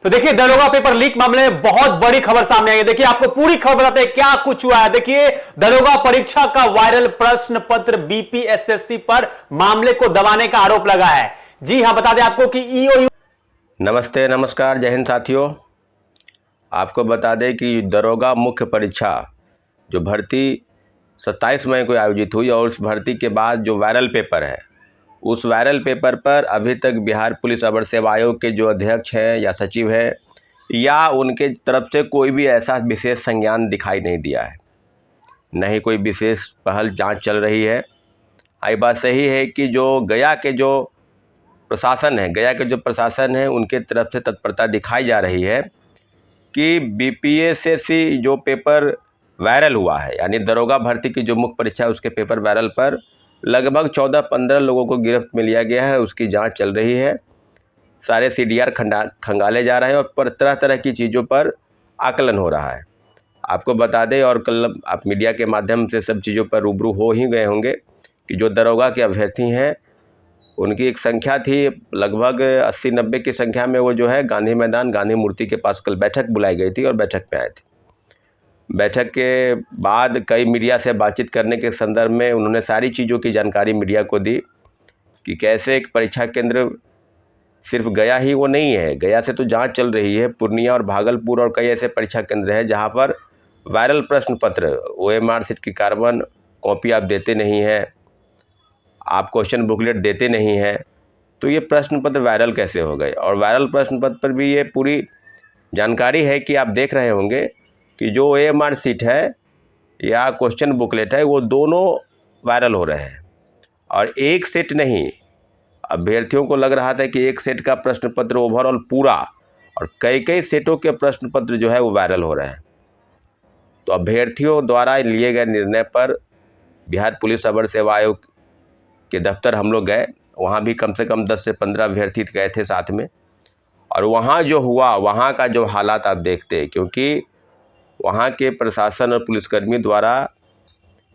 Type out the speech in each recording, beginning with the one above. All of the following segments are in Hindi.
तो देखिए, दरोगा पेपर लीक मामले में बहुत बड़ी खबर सामने आई है। देखिए, आपको पूरी खबर बताते हैं क्या कुछ हुआ है। देखिए, दरोगा परीक्षा का वायरल प्रश्न पत्र बीपीएसएससी पर मामले को दबाने का आरोप लगा है। जी हां, बता दें आपको कि ईओयू। नमस्ते, नमस्कार, जय हिंद साथियों। आपको बता दें कि दरोगा मुख्य परीक्षा जो भर्ती 27 मई को आयोजित हुई और उस भर्ती के बाद जो वायरल पेपर है, उस वायरल पेपर पर अभी तक बिहार पुलिस अवर सेवा आयोग के जो अध्यक्ष हैं या सचिव हैं या उनके तरफ से कोई भी ऐसा विशेष संज्ञान दिखाई नहीं दिया है। न ही कोई विशेष पहल जांच चल रही है। ये बात सही है कि जो गया के जो प्रशासन है उनके तरफ से तत्परता दिखाई जा रही है कि बीपीएसएससी जो पेपर वायरल हुआ है, यानी दरोगा भर्ती की जो मुख्य परीक्षा है उसके पेपर वायरल पर लगभग 14-15 लोगों को गिरफ्त में लिया गया है। उसकी जांच चल रही है। सारे सीडीआर खंगाले जा रहे हैं और पर तरह तरह की चीज़ों पर आकलन हो रहा है। आपको बता दें, और कल आप मीडिया के माध्यम से सब चीज़ों पर रूबरू हो ही गए होंगे कि जो दरोगा के अभ्यर्थी हैं उनकी एक संख्या थी लगभग 80-90 की संख्या में। वो जो है गांधी मैदान, गांधी मूर्ति के पास कल बैठक बुलाई गई थी और बैठक में आए थे। बैठक के बाद कई मीडिया से बातचीत करने के संदर्भ में उन्होंने सारी चीज़ों की जानकारी मीडिया को दी कि कैसे एक परीक्षा केंद्र सिर्फ गया ही वो नहीं है, गया से तो जांच चल रही है, पूर्णिया और भागलपुर और कई ऐसे परीक्षा केंद्र हैं जहां पर वायरल प्रश्न पत्र, ओएमआर शीट की कार्बन कॉपी आप देते नहीं हैं, आप क्वेश्चन बुकलेट देते नहीं हैं, तो ये प्रश्न पत्र वायरल कैसे हो गए। और वायरल प्रश्न पत्र पर भी ये पूरी जानकारी है कि आप देख रहे होंगे कि जो ओएमआर शीट है या क्वेश्चन बुकलेट है वो दोनों वायरल हो रहे हैं। और एक सेट नहीं, अभ्यर्थियों को लग रहा था कि एक सेट का प्रश्न पत्र ओवरऑल पूरा, और कई कई सेटों के प्रश्न पत्र जो है वो वायरल हो रहे हैं। तो अभ्यर्थियों द्वारा लिए गए निर्णय पर बिहार पुलिस अवर सेवा आयोग के दफ्तर हम लोग गए। वहाँ भी कम से कम 10 से 15 अभ्यर्थी गए थे साथ में। और वहाँ जो हुआ, वहाँ का जो हालात आप देखते हैं, क्योंकि वहाँ के प्रशासन और पुलिसकर्मी द्वारा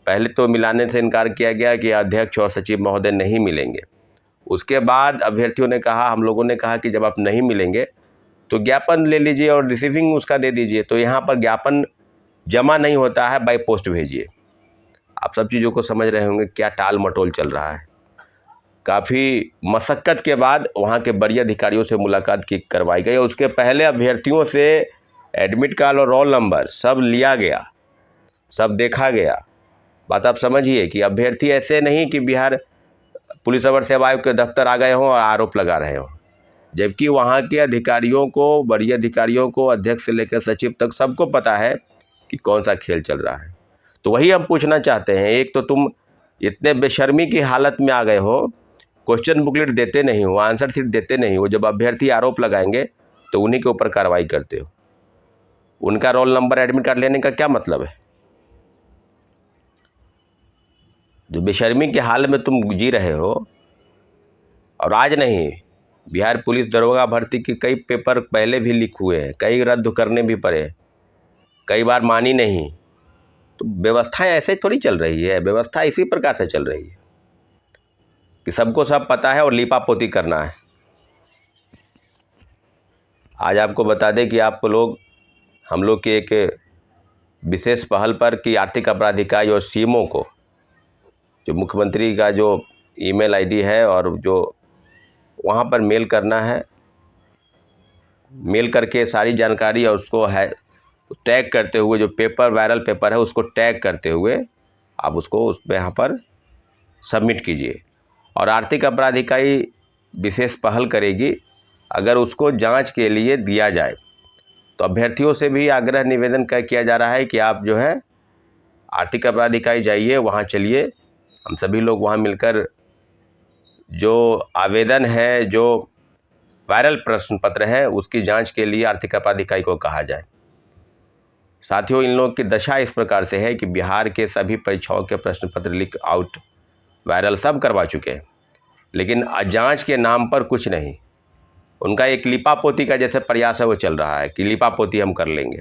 पहले तो मिलाने से इनकार किया गया कि अध्यक्ष और सचिव महोदय नहीं मिलेंगे। उसके बाद अभ्यर्थियों ने कहा, हम लोगों ने कहा कि जब आप नहीं मिलेंगे तो ज्ञापन ले लीजिए और रिसीविंग उसका दे दीजिए। तो यहाँ पर ज्ञापन जमा नहीं होता है, बाय पोस्ट भेजिए। आप सब चीज़ों को समझ रहे होंगे क्या टाल मटोल चल रहा है। काफ़ी मशक्क़त के बाद वहाँ के वरीय अधिकारियों से मुलाकात करवाई गई। उसके पहले अभ्यर्थियों से एडमिट कार्ड और रोल नंबर सब लिया गया, सब देखा गया। बात आप समझिए कि अभ्यर्थी ऐसे नहीं कि बिहार पुलिस अवर सेवा आयोग के दफ्तर आ गए हों और आरोप लगा रहे हों, जबकि वहाँ के अधिकारियों को, वरीय अधिकारियों को, अध्यक्ष से लेकर सचिव तक सबको पता है कि कौन सा खेल चल रहा है। तो वही हम पूछना चाहते हैं, एक तो तुम इतने बेशर्मी की हालत में आ गए हो, क्वेश्चन बुकलेट देते नहीं हो, आंसर शीट देते नहीं हो, जब अभ्यर्थी आरोप लगाएंगे तो उन्हीं के ऊपर कार्रवाई करते हो। उनका रोल नंबर, एडमिट कार्ड लेने का क्या मतलब है। जो बेशर्मी के हाल में तुम जी रहे हो। और आज नहीं, बिहार पुलिस दरोगा भर्ती के कई पेपर पहले भी लीक हुए हैं, कई रद्द करने भी पड़े, कई बार मानी नहीं। तो व्यवस्था ऐसे थोड़ी चल रही है, व्यवस्था इसी प्रकार से चल रही है कि सबको सब पता है और लीपापोती करना है। आज आपको बता दें कि हम लोग की एक विशेष पहल पर कि आर्थिक अपराध इकाई और सीएमओ को जो मुख्यमंत्री का जो ईमेल आईडी है और जो वहाँ पर मेल करना है, मेल करके सारी जानकारी और उसको है टैग करते हुए, जो पेपर वायरल पेपर है उसको टैग करते हुए आप उसको उस पर यहाँ पर सबमिट कीजिए। और आर्थिक अपराध इकाई विशेष पहल करेगी अगर उसको जांच के लिए दिया जाए। तो अभ्यर्थियों से भी आग्रह निवेदन किया जा रहा है कि आप जो है आर्थिक अपराध इकाई जाइए, वहाँ चलिए, हम सभी लोग वहाँ मिलकर जो आवेदन है, जो वायरल प्रश्न पत्र है, उसकी जांच के लिए आर्थिक अपराध इकाई को कहा जाए। साथियों, इन लोगों की दशा इस प्रकार से है कि बिहार के सभी परीक्षाओं के प्रश्न पत्र लीक आउट, वायरल सब करवा चुके हैं, लेकिन जांच के नाम पर कुछ नहीं। उनका एक लिपापोती का जैसे प्रयास है वो चल रहा है कि लिपापोती हम कर लेंगे।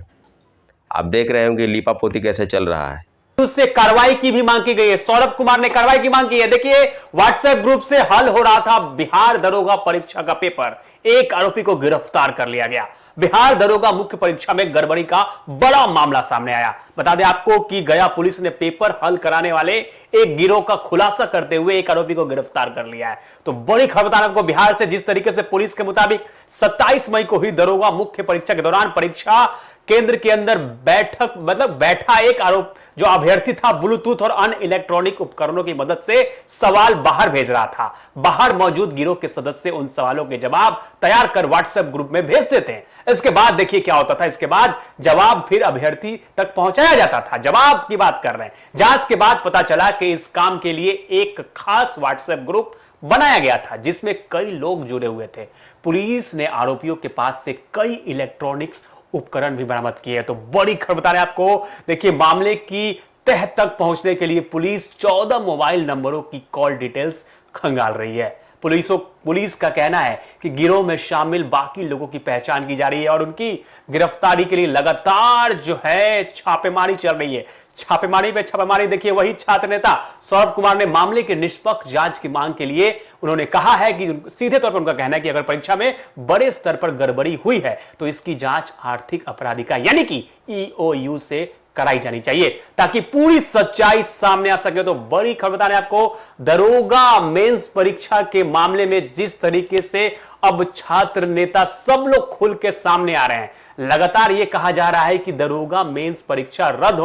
आप देख रहे होंगे लिपापोती कैसे चल रहा है। उससे कार्रवाई की भी मांग की गई है। सौरभ कुमार ने कार्रवाई की मांग की है। देखिए, व्हाट्सएप ग्रुप से हल हो रहा था बिहार दरोगा परीक्षा का पेपर, एक आरोपी को गिरफ्तार कर लिया गया। बिहार दरोगा मुख्य परीक्षा में गड़बड़ी का बड़ा मामला सामने आया। बता दें आपको कि गया पुलिस ने पेपर हल कराने वाले एक गिरोह का खुलासा करते हुए एक आरोपी को गिरफ्तार कर लिया है। तो बड़ी खबर बता आपको बिहार से, जिस तरीके से पुलिस के मुताबिक 27 मई को हुई दरोगा मुख्य परीक्षा के दौरान परीक्षा केंद्र के अंदर बैठा एक आरोप जो अभ्यर्थी था, ब्लूटूथ और अन्य इलेक्ट्रॉनिक उपकरणों की मदद से सवाल बाहर भेज रहा था। बाहर मौजूद गिरोह के सदस्य उन सवालों के जवाब तैयार कर व्हाट्सएप ग्रुप में भेज देते हैं। इसके बाद देखिए क्या होता था, इसके बाद जवाब फिर अभ्यर्थी तक पहुंचाया जाता था। जवाब की बात कर रहे हैं। जांच के बाद पता चला कि इस काम के लिए एक खास व्हाट्सएप ग्रुप बनाया गया था जिसमें कई लोग जुड़े हुए थे। पुलिस ने आरोपियों के पास से कई इलेक्ट्रॉनिक्स उपकरण भी बरामद किए हैं। तो बड़ी खबर बता रहे हैं आपको, देखिए मामले की तह तक पहुंचने के लिए पुलिस 14 मोबाइल नंबरों की कॉल डिटेल्स खंगाल रही है। पुलिस का कहना है कि गिरोह में शामिल बाकी लोगों की पहचान की जा रही है और उनकी गिरफ्तारी के लिए लगातार जो है छापेमारी चल रही है। छापेमारी पे छापेमारी, देखिए वही छात्र नेता सौरभ कुमार ने मामले के निष्पक्ष जांच की मांग के लिए उन्होंने कहा है कि सीधे तौर पर उनका कहना है कि अगर परीक्षा में बड़े स्तर पर गड़बड़ी हुई है तो इसकी जांच आर्थिक अपराधिका यानी कि ईओयू से कराई जानी चाहिए ताकि पूरी सच्चाई सामने आ सके। तो बड़ी खबर बता रहे हैं आपको, दरोगा मेंस परीक्षा के मामले में जिस तरीके से अब छात्र नेता सब लोग खुल के सामने आ रहे हैं, लगातार यह कहा जा रहा है कि दरोगा मेंस परीक्षा रद्द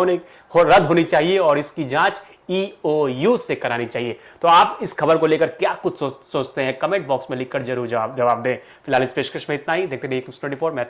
होनी चाहिए और इसकी जांच ईओयू से करानी चाहिए। तो आप इस खबर को लेकर क्या कुछ सोचते हैं, कमेंट बॉक्स में लिखकर जरूर जवाब दें। फिलहाल इस पेशकश में इतना ही। देखते रहिए News 24 में।